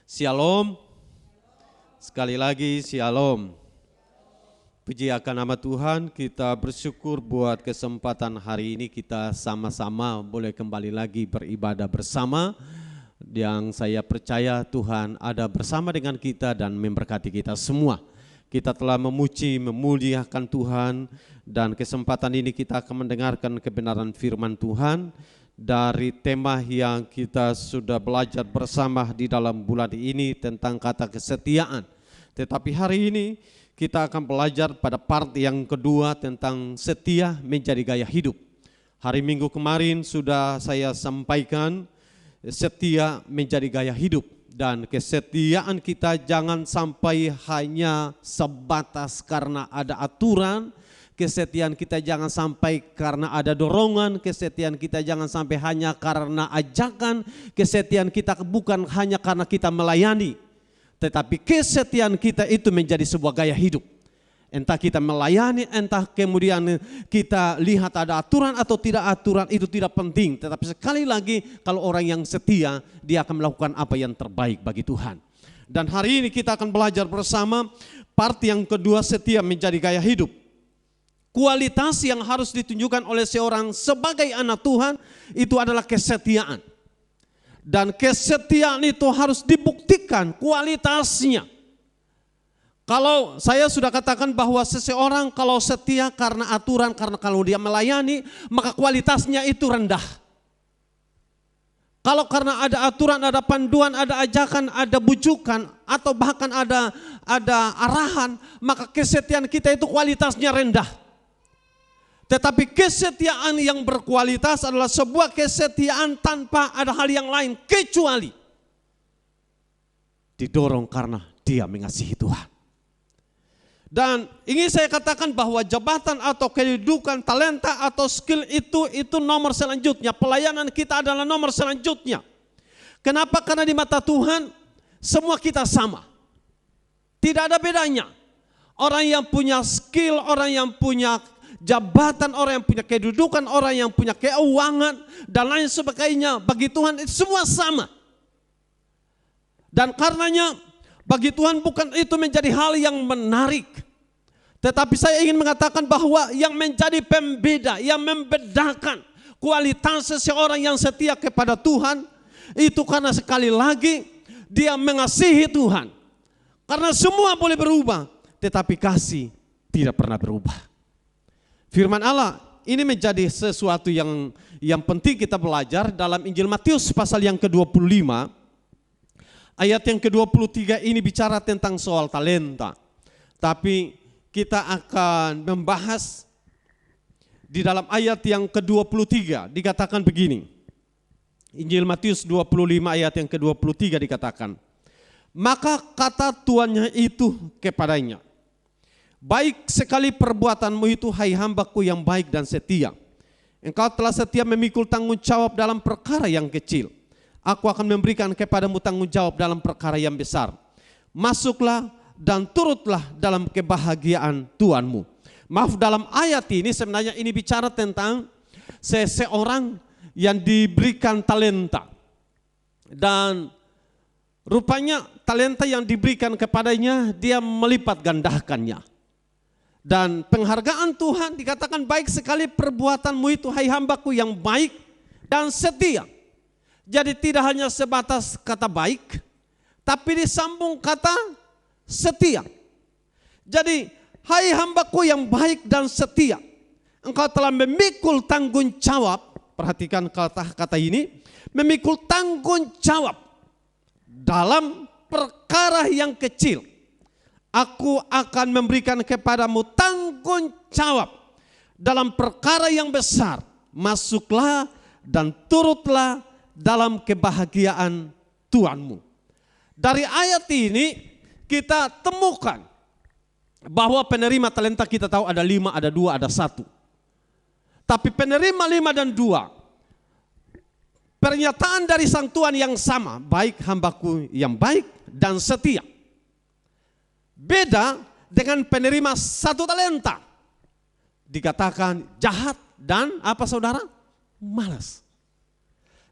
Shalom. Sekali lagi shalom. Puji akan nama Tuhan, kita bersyukur buat kesempatan hari ini kita sama-sama boleh kembali lagi beribadah bersama. Yang saya percaya Tuhan ada bersama dengan kita dan memberkati kita semua. Kita telah memuji, memuliakan Tuhan, dan kesempatan ini kita akan mendengarkan kebenaran firman Tuhan dari tema yang kita sudah belajar bersama di dalam bulan ini tentang kata kesetiaan. Tetapi hari ini kita akan belajar pada part yang kedua tentang setia menjadi gaya hidup. Hari Minggu kemarin sudah saya sampaikan setia menjadi gaya hidup. Dan kesetiaan kita jangan sampai hanya sebatas karena ada aturan. Kesetiaan kita jangan sampai karena ada dorongan. Kesetiaan kita jangan sampai hanya karena ajakan. Kesetiaan kita bukan hanya karena kita melayani. Tetapi kesetiaan kita itu menjadi sebuah gaya hidup. Entah kita melayani, entah kemudian kita lihat ada aturan atau tidak aturan, itu tidak penting. Tetapi sekali lagi kalau orang yang setia, dia akan melakukan apa yang terbaik bagi Tuhan. Dan hari ini kita akan belajar bersama part yang kedua, setia menjadi gaya hidup. Kualitas yang harus ditunjukkan oleh seorang sebagai anak Tuhan itu adalah kesetiaan. Dan kesetiaan itu harus dibuktikan kualitasnya. Kalau saya sudah katakan bahwa seseorang kalau setia karena aturan, karena kalau dia melayani, maka kualitasnya itu rendah. Kalau karena ada aturan, ada panduan, ada ajakan, ada bujukan, atau bahkan ada arahan, maka kesetiaan kita itu kualitasnya rendah. Tetapi kesetiaan yang berkualitas adalah sebuah kesetiaan tanpa ada hal yang lain kecuali didorong karena dia mengasihi Tuhan. Dan ingin saya katakan bahwa jabatan atau kedudukan, talenta atau skill itu nomor selanjutnya. Pelayanan kita adalah nomor selanjutnya. Kenapa? Karena di mata Tuhan semua kita sama. Tidak ada bedanya. Orang yang punya skill, orang yang punya jabatan, orang yang punya kedudukan, orang yang punya keuangan dan lain sebagainya, bagi Tuhan itu semua sama. Dan karenanya bagi Tuhan bukan itu menjadi hal yang menarik. Tetapi saya ingin mengatakan bahwa yang menjadi pembeda, yang membedakan kualitas seseorang yang setia kepada Tuhan, itu karena sekali lagi dia mengasihi Tuhan. Karena semua boleh berubah, tetapi kasih tidak pernah berubah. Firman Allah ini menjadi sesuatu yang penting kita belajar dalam Injil Matius pasal yang ke-25. Ayat yang ke-23 ini bicara tentang soal talenta. Tapi kita akan membahas di dalam ayat yang ke-23 dikatakan begini. Injil Matius 25 ayat yang ke-23 dikatakan. Maka kata tuannya itu kepadanya, baik sekali perbuatanmu itu hai hambaku yang baik dan setia. Engkau telah setia memikul tanggung jawab dalam perkara yang kecil. Aku akan memberikan kepadamu tanggung jawab dalam perkara yang besar. Masuklah dan turutlah dalam kebahagiaan Tuhanmu. Maaf, dalam ayat ini sebenarnya ini bicara tentang seseorang yang diberikan talenta. Dan rupanya talenta yang diberikan kepadanya dia melipat gandakannya. Dan penghargaan Tuhan dikatakan baik sekali perbuatanmu itu hai hambaku yang baik dan setia. Jadi tidak hanya sebatas kata baik, tapi disambung kata setia. Jadi hai hambaku yang baik dan setia, engkau telah memikul tanggung jawab, perhatikan kata ini, memikul tanggung jawab dalam perkara yang kecil. Aku akan memberikan kepadamu tanggung jawab dalam perkara yang besar. Masuklah dan turutlah dalam kebahagiaan Tuhanmu. Dari ayat ini kita temukan bahwa penerima talenta kita tahu ada 5, ada 2, ada 1. Tapi penerima 5 dan 2, pernyataan dari sang Tuhan yang sama, baik hambaku yang baik dan setia. Beda dengan penerima 1 talenta. Dikatakan jahat dan apa saudara? Malas.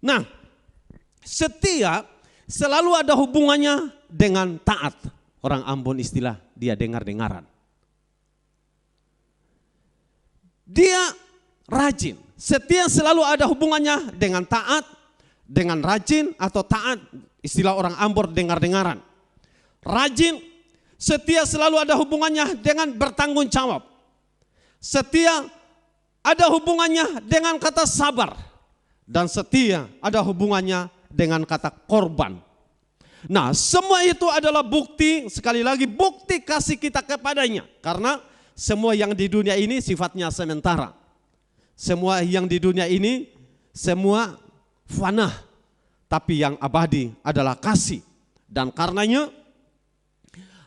Nah, setia selalu ada hubungannya dengan taat. Orang Ambon istilah dia dengar-dengaran. Dia rajin. Setia selalu ada hubungannya dengan taat, dengan rajin atau taat. Istilah orang Ambon dengar-dengaran. Rajin, setia selalu ada hubungannya dengan bertanggung jawab. Setia ada hubungannya dengan kata sabar. Dan setia ada hubungannya dengan kata korban. Nah, semua itu adalah bukti, sekali lagi bukti kasih kita kepadanya. Karena semua yang di dunia ini sifatnya sementara. Semua yang di dunia ini semua fana. Tapi yang abadi adalah kasih. Dan karenanya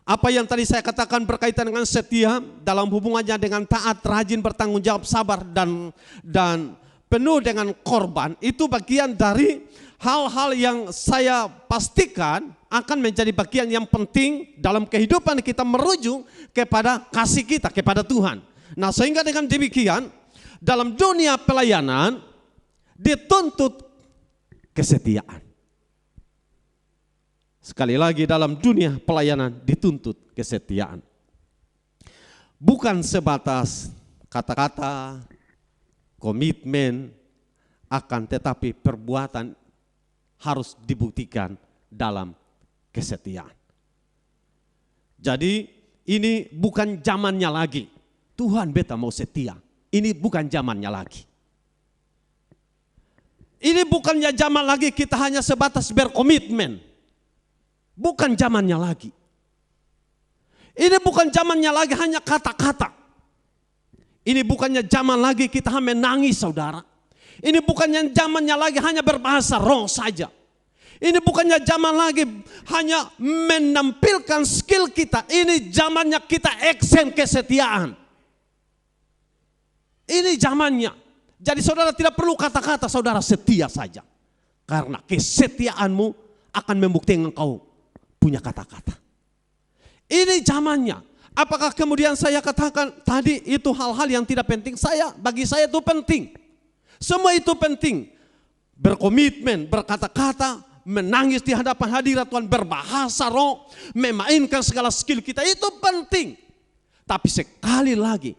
apa yang tadi saya katakan berkaitan dengan setia dalam hubungannya dengan taat, rajin, bertanggung jawab, sabar dan penuh dengan korban, itu bagian dari hal-hal yang saya pastikan akan menjadi bagian yang penting dalam kehidupan kita merujuk kepada kasih kita kepada Tuhan. Nah, sehingga dengan demikian dalam dunia pelayanan dituntut kesetiaan. Sekali lagi dalam dunia pelayanan dituntut kesetiaan. Bukan sebatas kata-kata, komitmen, akan tetapi perbuatan harus dibuktikan dalam kesetiaan. Jadi ini bukan zamannya lagi. Tuhan beta mau setia. Ini bukan zamannya lagi. Ini bukannya zaman lagi kita hanya sebatas berkomitmen. Bukan zamannya lagi. Ini bukan zamannya lagi hanya kata-kata. Ini bukannya zaman lagi kita hanya menangis, saudara. Ini bukannya zamannya lagi hanya berbahasa roh saja. Ini bukannya zaman lagi hanya menampilkan skill kita. Ini zamannya kita aksen kesetiaan. Ini zamannya. Jadi saudara tidak perlu kata-kata, saudara setia saja. Karena kesetiaanmu akan membuktikan engkau punya kata-kata. Ini zamannya. Apakah kemudian saya katakan tadi itu hal-hal yang tidak penting? Bagi saya itu penting. Semua itu penting. Berkomitmen, berkata-kata, menangis di hadapan hadirat Tuhan, berbahasa roh, memainkan segala skill kita, itu penting. Tapi sekali lagi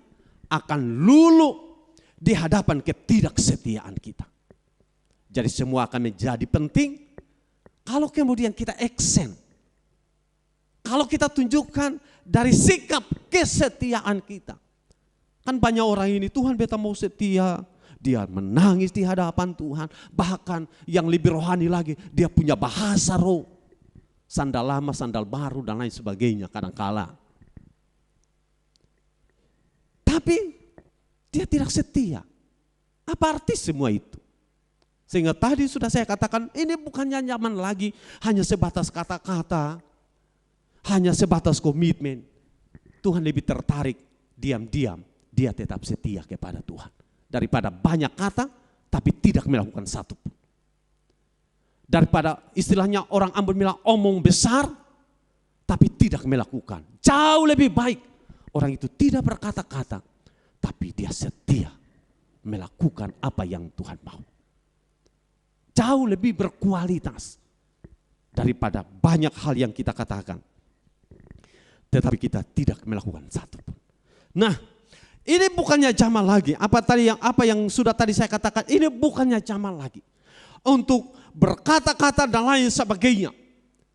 akan lulu di hadapan ketidaksetiaan kita. Jadi semua akan menjadi penting kalau kemudian kita aksen. Kalau kita tunjukkan dari sikap kesetiaan kita. Kan banyak orang ini, Tuhan beta mau setia. Dia menangis di hadapan Tuhan. Bahkan yang lebih rohani lagi, dia punya bahasa roh. Sandal lama, sandal baru dan lain sebagainya kadangkala. Tapi dia tidak setia. Apa arti semua itu? Sehingga tadi sudah saya katakan, ini bukannya nyaman lagi hanya sebatas kata-kata. Hanya sebatas komitmen. Tuhan lebih tertarik diam-diam dia tetap setia kepada Tuhan. Daripada banyak kata tapi tidak melakukan satu pun. Daripada istilahnya orang Ambon bilang omong besar tapi tidak melakukan. Jauh lebih baik orang itu tidak berkata-kata tapi dia setia melakukan apa yang Tuhan mau. Jauh lebih berkualitas daripada banyak hal yang kita katakan tetapi kita tidak melakukan satu pun. Nah, ini bukannya zaman lagi. Apa yang sudah tadi saya katakan, ini bukannya zaman lagi untuk berkata-kata dan lain sebagainya.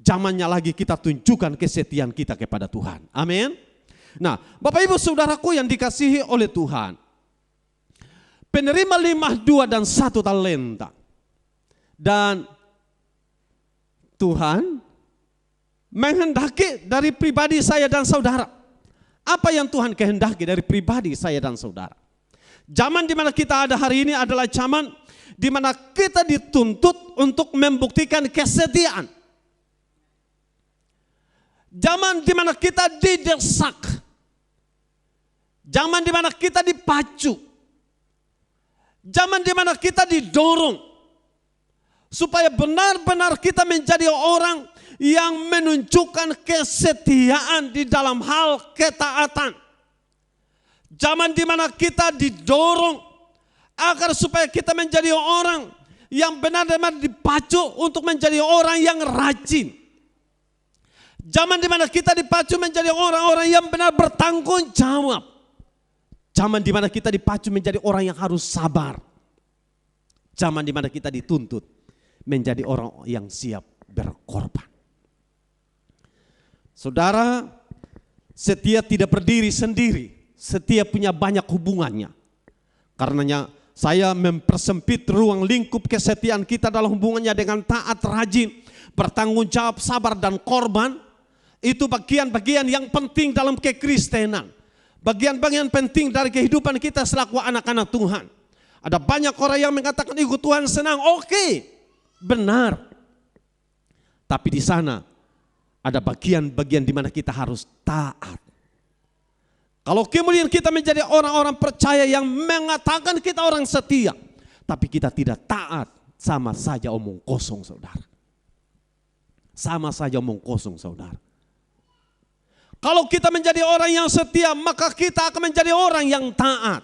Zamannya lagi kita tunjukkan kesetiaan kita kepada Tuhan. Amin. Nah, Bapak Ibu Saudaraku yang dikasihi oleh Tuhan, penerima 5, 2 dan 1 talenta. Dan Tuhan menghendaki dari pribadi saya dan saudara. Apa yang Tuhan kehendaki dari pribadi saya dan saudara? Zaman di mana kita ada hari ini adalah zaman di mana kita dituntut untuk membuktikan kesetiaan. Zaman di mana kita didesak. Zaman di mana kita dipacu. Zaman di mana kita didorong. Supaya benar-benar kita menjadi orang yang menunjukkan kesetiaan di dalam hal ketaatan. Zaman di mana kita didorong agar supaya kita menjadi orang yang benar-benar dipacu untuk menjadi orang yang rajin. Zaman di mana kita dipacu menjadi orang-orang yang benar bertanggung jawab. Zaman di mana kita dipacu menjadi orang yang harus sabar. Zaman di mana kita dituntut menjadi orang yang siap berkorban. Saudara, setia tidak berdiri sendiri. Setia punya banyak hubungannya. Karenanya saya mempersempit ruang lingkup kesetiaan kita dalam hubungannya dengan taat, rajin, bertanggung jawab, sabar, dan korban. Itu bagian-bagian yang penting dalam kekristenan. Bagian-bagian penting dari kehidupan kita selaku anak-anak Tuhan. Ada banyak orang yang mengatakan ikut Tuhan senang. Oke, benar. Tapi di sana ada bagian-bagian di mana kita harus taat. Kalau kemudian kita menjadi orang-orang percaya yang mengatakan kita orang setia, tapi kita tidak taat, sama saja omong kosong, saudara. Sama saja omong kosong, saudara. Kalau kita menjadi orang yang setia, maka kita akan menjadi orang yang taat.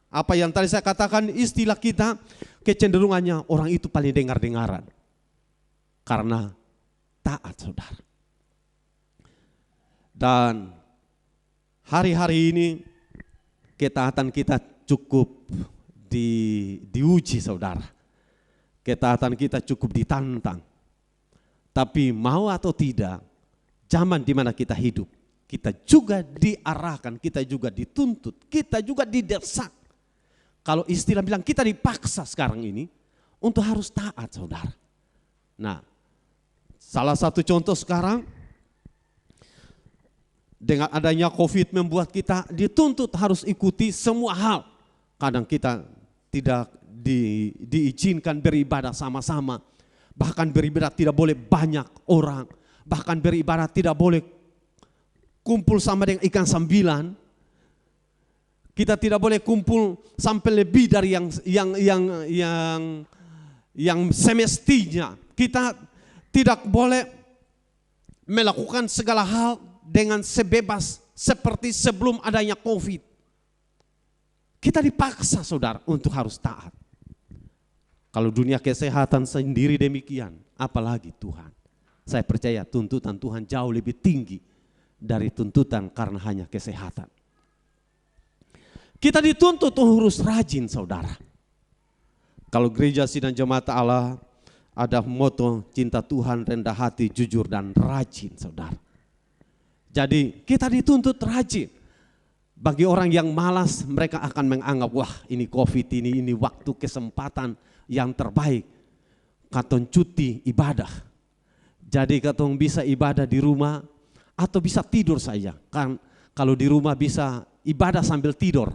Apa yang tadi saya katakan, istilah kita, kecenderungannya orang itu paling dengar-dengaran. Karena taat, saudara. Dan hari-hari ini ketaatan kita cukup diuji, saudara. Ketaatan kita cukup ditantang. Tapi mau atau tidak, zaman di mana kita hidup, kita juga diarahkan, kita juga dituntut, kita juga didesak. Kalau istilah bilang kita dipaksa sekarang ini untuk harus taat, saudara. Nah, salah satu contoh sekarang, dengan adanya COVID membuat kita dituntut harus ikuti semua hal. Kadang kita tidak diizinkan beribadah sama-sama. Bahkan beribadah tidak boleh banyak orang. Bahkan beribadah tidak boleh kumpul sama dengan ikan sambilan. Kita tidak boleh kumpul sampai lebih dari yang semestinya. Kita tidak boleh melakukan segala hal dengan sebebas seperti sebelum adanya COVID. Kita dipaksa, saudara, untuk harus taat. Kalau dunia kesehatan sendiri demikian, apalagi Tuhan. Saya percaya tuntutan Tuhan jauh lebih tinggi dari tuntutan karena hanya kesehatan. Kita dituntut untuk harus rajin, saudara. Kalau gereja Sidang Jemaat Allah ada moto cinta Tuhan, rendah hati, jujur, dan rajin, saudara. Jadi kita dituntut rajin. Bagi orang yang malas, mereka akan menganggap, wah ini COVID ini waktu kesempatan yang terbaik. Katong cuti ibadah. Jadi katong bisa ibadah di rumah atau bisa tidur saja. Kan kalau di rumah bisa ibadah sambil tidur.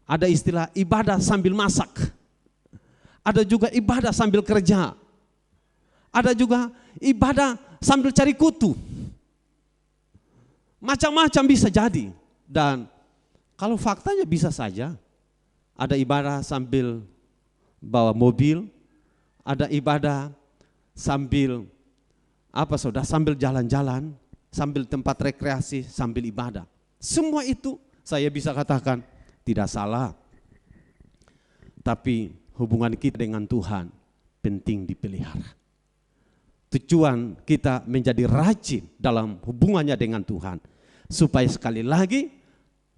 Ada istilah ibadah sambil masak. Ada juga ibadah sambil kerja. Ada juga ibadah sambil cari kutu. Macam-macam bisa jadi. Dan kalau faktanya bisa saja. Ada ibadah sambil bawa mobil. Ada ibadah sambil saudara, sambil jalan-jalan, sambil tempat rekreasi, sambil ibadah. Semua itu saya bisa katakan tidak salah. Tapi hubungan kita dengan Tuhan penting dipelihara. Tujuan kita menjadi rajin dalam hubungannya dengan Tuhan. Supaya sekali lagi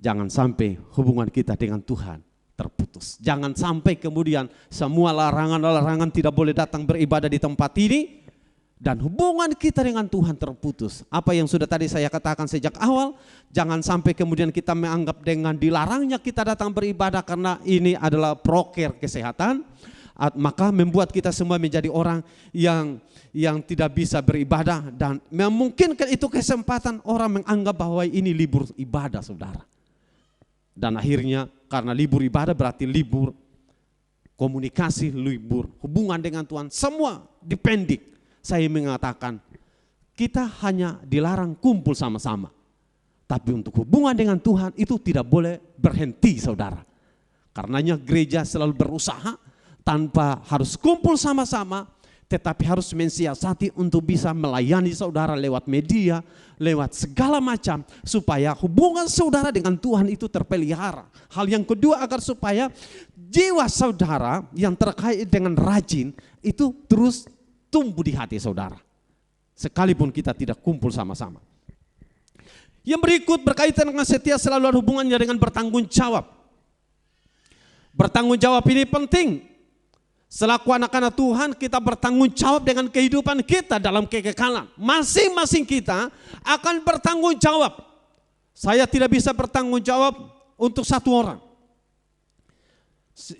jangan sampai hubungan kita dengan Tuhan terputus. Jangan sampai kemudian semua larangan-larangan tidak boleh datang beribadah di tempat ini. Dan hubungan kita dengan Tuhan terputus. Apa yang sudah tadi saya katakan sejak awal. Jangan sampai kemudian kita menganggap dengan dilarangnya kita datang beribadah karena ini adalah proker kesehatan. Maka membuat kita semua menjadi orang yang tidak bisa beribadah. Dan memungkinkan itu kesempatan orang menganggap bahwa ini libur ibadah, saudara. Dan akhirnya karena libur ibadah berarti libur komunikasi, libur hubungan dengan Tuhan. Semua dipendik. Saya mengatakan kita hanya dilarang kumpul sama-sama. Tapi untuk hubungan dengan Tuhan itu tidak boleh berhenti, saudara. Karenanya gereja selalu berusaha tanpa harus kumpul sama-sama, tetapi harus mensiasati untuk bisa melayani saudara lewat media, lewat segala macam, supaya hubungan saudara dengan Tuhan itu terpelihara. Hal yang kedua, agar supaya jiwa saudara yang terkait dengan rajin itu terus tumbuh di hati saudara, sekalipun kita tidak kumpul sama-sama. Yang berikut berkaitan dengan setia selalu ada hubungannya dengan bertanggung jawab. Bertanggung jawab ini penting. Selaku anak-anak Tuhan, kita bertanggung jawab dengan kehidupan kita dalam kekekalan. Masing-masing kita akan bertanggung jawab. Saya tidak bisa bertanggung jawab untuk satu orang.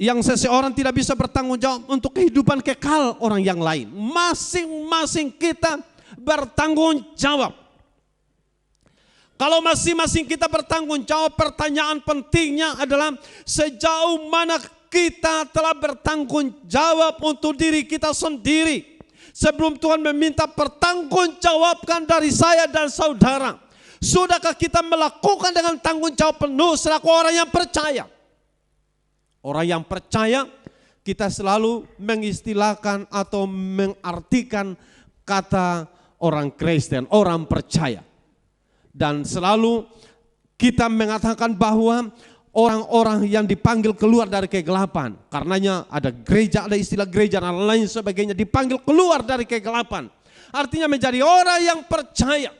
Yang seseorang tidak bisa bertanggung jawab untuk kehidupan kekal orang yang lain. Masing-masing kita bertanggung jawab. Kalau masing-masing kita bertanggung jawab, pertanyaan pentingnya adalah sejauh mana kita telah bertanggung jawab untuk diri kita sendiri. Sebelum Tuhan meminta pertanggungjawabkan dari saya dan saudara, sudahkah kita melakukan dengan tanggung jawab penuh selaku orang yang percaya? Orang yang percaya, kita selalu mengistilahkan atau mengartikan kata orang Kristen, orang percaya. Dan selalu kita mengatakan bahwa orang-orang yang dipanggil keluar dari kegelapan, karenanya ada gereja, ada istilah gereja dan lain sebagainya, dipanggil keluar dari kegelapan. Artinya menjadi orang yang percaya,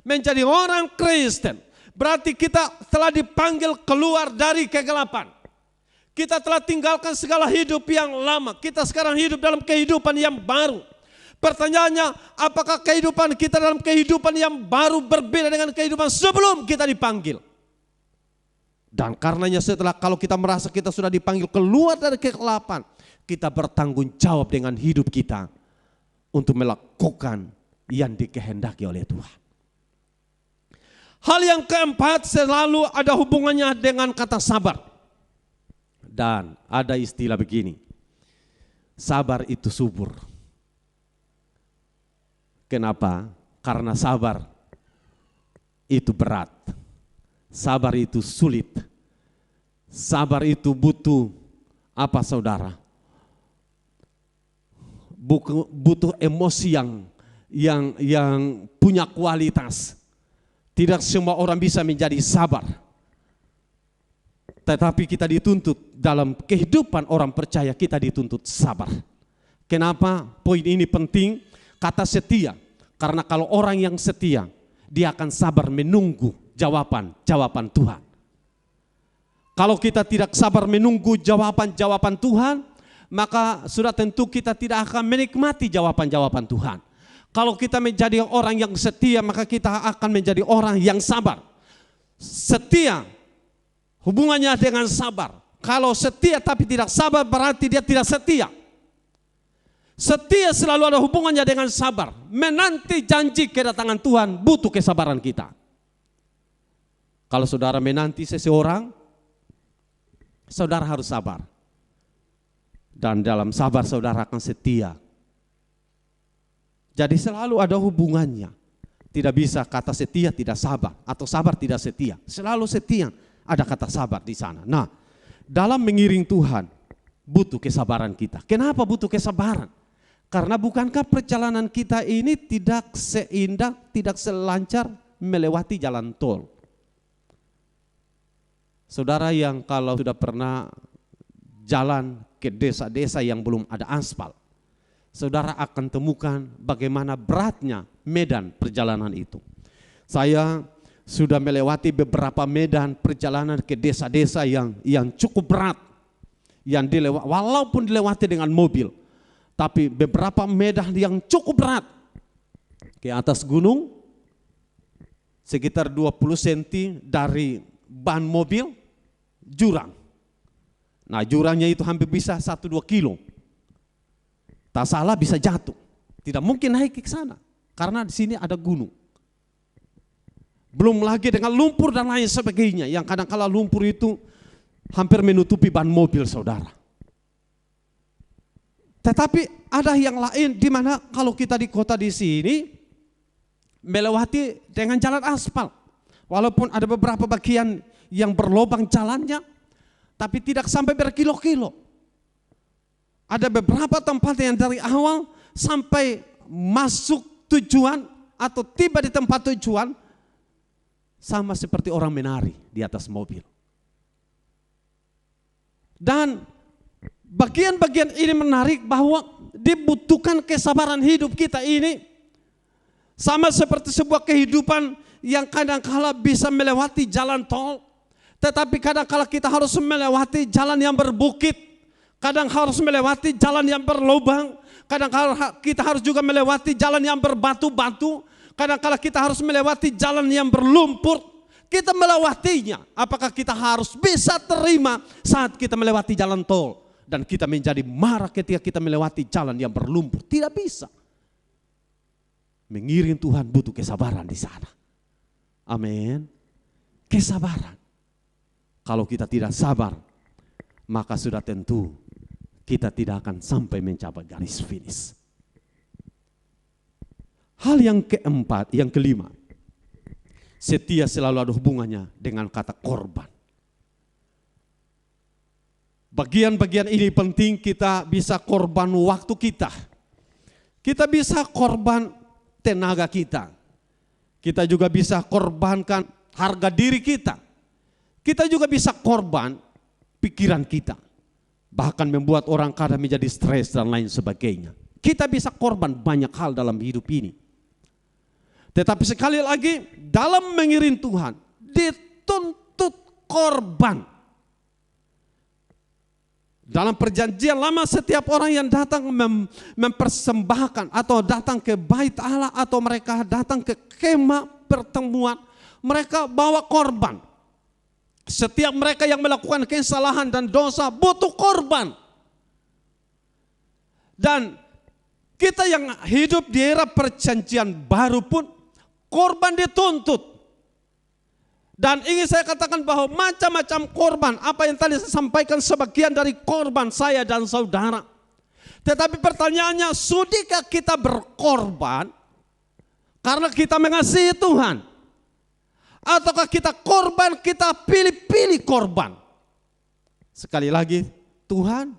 menjadi orang Kristen, berarti kita telah dipanggil keluar dari kegelapan. Kita telah tinggalkan segala hidup yang lama, kita sekarang hidup dalam kehidupan yang baru. Pertanyaannya, apakah kehidupan kita dalam kehidupan yang baru berbeda dengan kehidupan sebelum kita dipanggil? Dan karenanya setelah kalau kita merasa kita sudah dipanggil keluar dari kegelapan, kita bertanggung jawab dengan hidup kita untuk melakukan yang dikehendaki oleh Tuhan. Hal yang keempat, selalu ada hubungannya dengan kata sabar. Dan ada istilah begini, sabar itu subur. Kenapa? Karena sabar itu berat. Sabar itu sulit. Sabar itu butuh apa saudara? Butuh emosi yang punya kualitas. Tidak semua orang bisa menjadi sabar. Tetapi kita dituntut dalam kehidupan orang percaya, kita dituntut sabar. Kenapa? Poin ini penting, kata setia. Karena kalau orang yang setia, dia akan sabar menunggu jawaban Tuhan. Kalau kita tidak sabar menunggu jawaban Tuhan, maka sudah tentu kita tidak akan menikmati jawaban Tuhan. Kalau kita menjadi orang yang setia, maka kita akan menjadi orang yang sabar. Setia hubungannya dengan sabar. Kalau setia tapi tidak sabar, berarti dia tidak setia. Setia selalu ada hubungannya dengan sabar. Menanti janji kedatangan Tuhan butuh kesabaran kita. Kalau saudara menanti seseorang, saudara harus sabar. Dan dalam sabar saudara akan setia. Jadi selalu ada hubungannya. Tidak bisa kata setia tidak sabar atau sabar tidak setia. Selalu setia, ada kata sabar di sana. Nah, dalam mengiring Tuhan butuh kesabaran kita. Kenapa butuh kesabaran? Karena bukankah perjalanan kita ini tidak seindah, tidak selancar melewati jalan tol. Saudara yang kalau sudah pernah jalan ke desa-desa yang belum ada aspal, saudara akan temukan bagaimana beratnya medan perjalanan itu. Saya sudah melewati beberapa medan perjalanan ke desa-desa yang cukup berat, yang walaupun dilewati dengan mobil, tapi beberapa medan yang cukup berat. Ke atas gunung, sekitar 20 cm dari ban mobil, jurang. Nah, jurangnya itu hampir bisa 1-2 kilo. Tak salah bisa jatuh. Tidak mungkin naik ke sana karena di sini ada gunung. Belum lagi dengan lumpur dan lain sebagainya, yang kadang-kala lumpur itu hampir menutupi ban mobil saudara. Tetapi ada yang lain di mana kalau kita di kota di sini melewati dengan jalan aspal. Walaupun ada beberapa bagian yang berlobang jalannya, tapi tidak sampai berkilo-kilo. Ada beberapa tempat yang dari awal sampai masuk tujuan atau tiba di tempat tujuan sama seperti orang menari di atas mobil. Dan bagian-bagian ini menarik bahwa dibutuhkan kesabaran hidup kita ini sama seperti sebuah kehidupan yang kadang-kala bisa melewati jalan tol, tetapi kadang-kala kita harus melewati jalan yang berbukit, kadang harus melewati jalan yang berlubang, kadang-kala kita harus juga melewati jalan yang berbatu-batu, kadang-kala kita harus melewati jalan yang berlumpur. Kita melewatinya, apakah kita harus bisa terima saat kita melewati jalan tol dan kita menjadi marah ketika kita melewati jalan yang berlumpur? Tidak bisa. Mengiring Tuhan butuh kesabaran di sana. Amin. Kesabaran. Kalau kita tidak sabar, maka sudah tentu kita tidak akan sampai mencapai garis finish. Hal yang keempat, yang kelima, setia selalu ada hubungannya dengan kata korban. Bagian-bagian ini penting, kita bisa korban waktu kita. Kita bisa korban tenaga kita. Kita juga bisa korbankan harga diri kita. Kita juga bisa korban pikiran kita. Bahkan membuat orang kadang menjadi stres dan lain sebagainya. Kita bisa korban banyak hal dalam hidup ini. Tetapi sekali lagi, dalam mengiring Tuhan dituntut korban. Dalam perjanjian lama, setiap orang yang datang mempersembahkan atau datang ke bait Allah atau mereka datang ke kemah pertemuan, mereka bawa korban. Setiap mereka yang melakukan kesalahan dan dosa butuh korban. Dan kita yang hidup di era perjanjian baru pun korban dituntut. Dan ingin saya katakan bahwa macam-macam korban, apa yang tadi saya sampaikan sebagian dari korban saya dan saudara. Tetapi pertanyaannya, sudahkah kita berkorban karena kita mengasihi Tuhan? Ataukah kita korban, kita pilih-pilih korban? Sekali lagi, Tuhan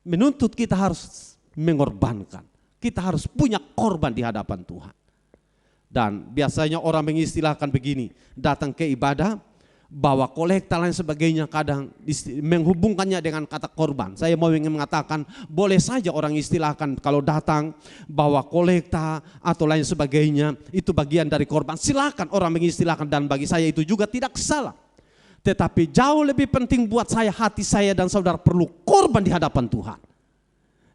menuntut kita harus mengorbankan. Kita harus punya korban di hadapan Tuhan. Dan biasanya orang mengistilahkan begini, datang ke ibadah, bawa kolekta lain sebagainya, kadang menghubungkannya dengan kata korban. Saya mau ingin mengatakan, boleh saja orang istilahkan kalau datang bawa kolekta atau lain sebagainya, itu bagian dari korban. Silakan orang mengistilahkan, dan bagi saya itu juga tidak salah. Tetapi jauh lebih penting buat saya, hati saya dan saudara perlu korban di hadapan Tuhan.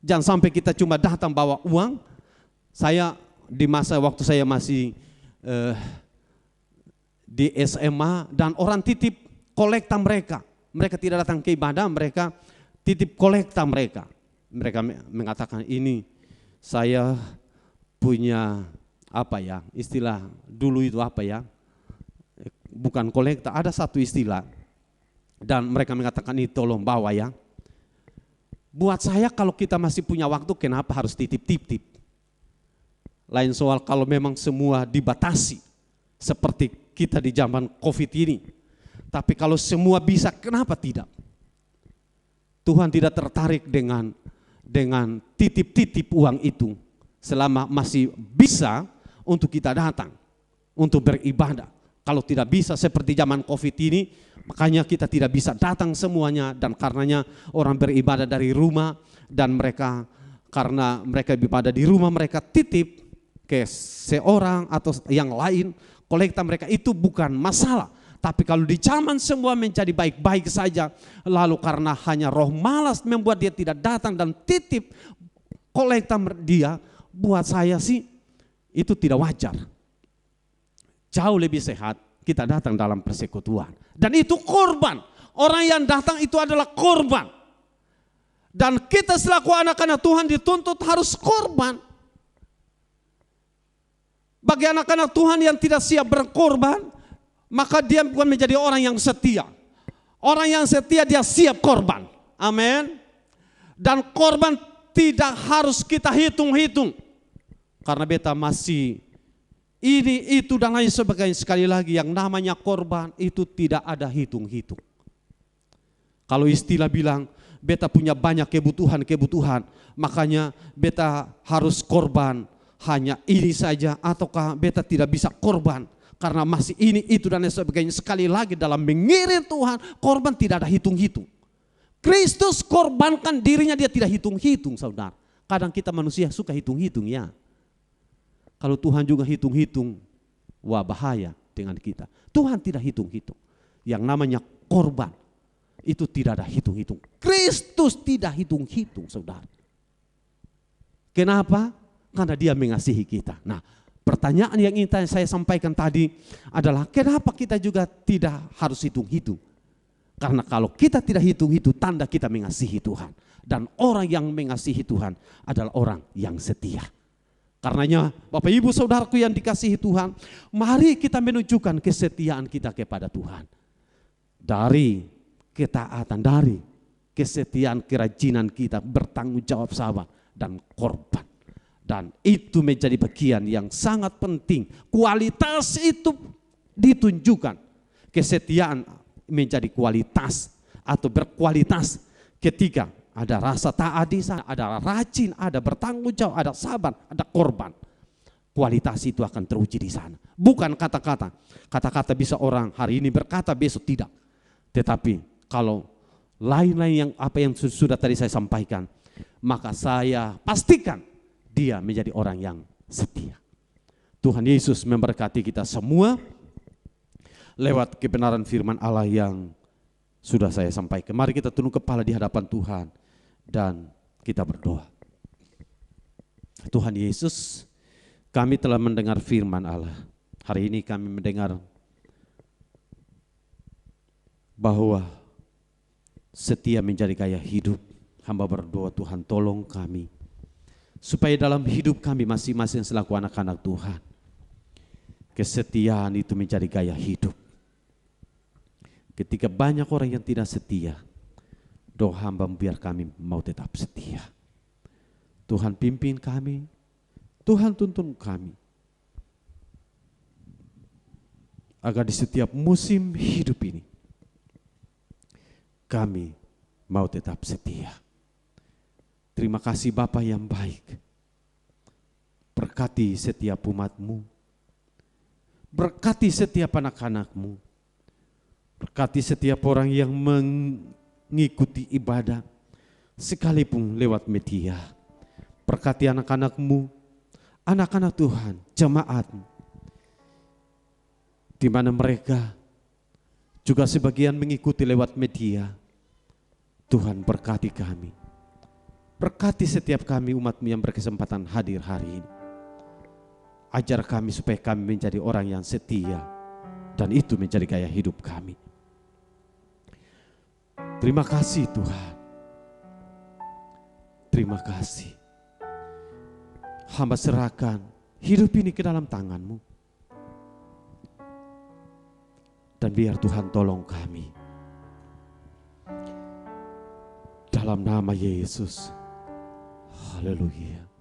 Jangan sampai kita cuma datang bawa uang. Saya di masa waktu saya masih di SMA, dan orang titip kolekta mereka. Mereka tidak datang ke ibadah, mereka titip kolekta mereka. Mereka mengatakan, ini saya punya apa ya, istilah dulu itu apa ya, bukan kolekta, ada satu istilah. Dan mereka mengatakan, ini tolong bawa ya. Buat saya kalau kita masih punya waktu, kenapa harus titip-titip? Lain soal kalau memang semua dibatasi seperti kita di zaman COVID ini. Tapi kalau semua bisa, kenapa tidak? Tuhan tidak tertarik dengan titip-titip uang itu selama masih bisa untuk kita datang untuk beribadah. Kalau tidak bisa seperti zaman COVID ini, makanya kita tidak bisa datang semuanya, dan karenanya orang beribadah dari rumah, dan mereka karena mereka beribadah di rumah, mereka titip ke seorang atau yang lain, kolekta mereka itu bukan masalah. Tapi kalau di zaman semua menjadi baik-baik saja, lalu karena hanya roh malas membuat dia tidak datang dan titip kolekta dia, buat saya sih itu tidak wajar. Jauh lebih sehat kita datang dalam persekutuan. Dan itu korban. Orang yang datang itu adalah korban. Dan kita selaku anak-anak Tuhan dituntut harus korban. Bagi anak-anak Tuhan yang tidak siap berkorban, maka dia bukan menjadi orang yang setia. Orang yang setia dia siap korban. Amin. Dan korban tidak harus kita hitung-hitung. Karena beta masih ini, itu, dan lain sebagainya. Sekali lagi, yang namanya korban itu tidak ada hitung-hitung. Kalau istilah bilang, beta punya banyak kebutuhan, makanya beta harus korban hanya ini saja, ataukah beta tidak bisa korban karena masih ini, itu dan sebagainya. Sekali lagi dalam mengiring Tuhan, korban tidak ada hitung-hitung. Kristus korbankan dirinya, dia tidak hitung-hitung, saudara. Kadang kita manusia suka hitung-hitung ya. Kalau Tuhan juga hitung-hitung, wah bahaya dengan kita. Tuhan tidak hitung-hitung. Yang namanya korban itu tidak ada hitung-hitung. Kristus tidak hitung-hitung, saudara. Kenapa? Karena dia mengasihi kita. Nah, pertanyaan yang ingin saya sampaikan tadi adalah kenapa kita juga tidak harus hitung-hitung? Karena kalau kita tidak hitung-hitung, tanda kita mengasihi Tuhan. Dan orang yang mengasihi Tuhan adalah orang yang setia. Karenanya Bapak Ibu Saudaraku yang dikasihi Tuhan, mari kita menunjukkan kesetiaan kita kepada Tuhan. Dari ketaatan, dari kesetiaan, kerajinan kita, bertanggung jawab, sabar, dan korban. Dan itu menjadi bagian yang sangat penting. Kualitas itu ditunjukkan. Kesetiaan menjadi kualitas atau berkualitas ketika ada rasa taat di sana, ada rajin, ada bertanggung jawab, ada sabar, ada korban. Kualitas itu akan teruji di sana. Bukan kata-kata. Kata-kata bisa orang hari ini berkata, besok tidak. Tetapi kalau lain-lain yang apa yang sudah tadi saya sampaikan, maka saya pastikan dia menjadi orang yang setia. Tuhan Yesus memberkati kita semua lewat kebenaran firman Allah yang sudah saya sampaikan. Mari kita tunduk kepala di hadapan Tuhan dan kita berdoa. Tuhan Yesus, kami telah mendengar firman Allah. Hari ini kami mendengar bahwa setia menjadi gaya hidup. Hamba berdoa Tuhan tolong kami, supaya dalam hidup kami masing-masing selaku anak-anak Tuhan, kesetiaan itu menjadi gaya hidup. Ketika banyak orang yang tidak setia, doa hamba biar kami mau tetap setia. Tuhan pimpin kami, Tuhan tuntun kami, agar di setiap musim hidup ini, kami mau tetap setia. Terima kasih Bapa yang baik. Berkati setiap umat-Mu. Berkati setiap anak-anak-Mu. Berkati setiap orang yang mengikuti ibadah, sekalipun lewat media. Berkati anak-anak-Mu, anak-anak Tuhan, jemaat-Mu, di mana mereka juga sebagian mengikuti lewat media. Tuhan berkati kami. Berkati setiap kami umat-Mu yang berkesempatan hadir hari ini. Ajar kami supaya kami menjadi orang yang setia. Dan itu menjadi gaya hidup kami. Terima kasih Tuhan. Terima kasih. Hamba serahkan hidup ini ke dalam tangan-Mu. Dan biar Tuhan tolong kami. Dalam nama Yesus. Haleluya.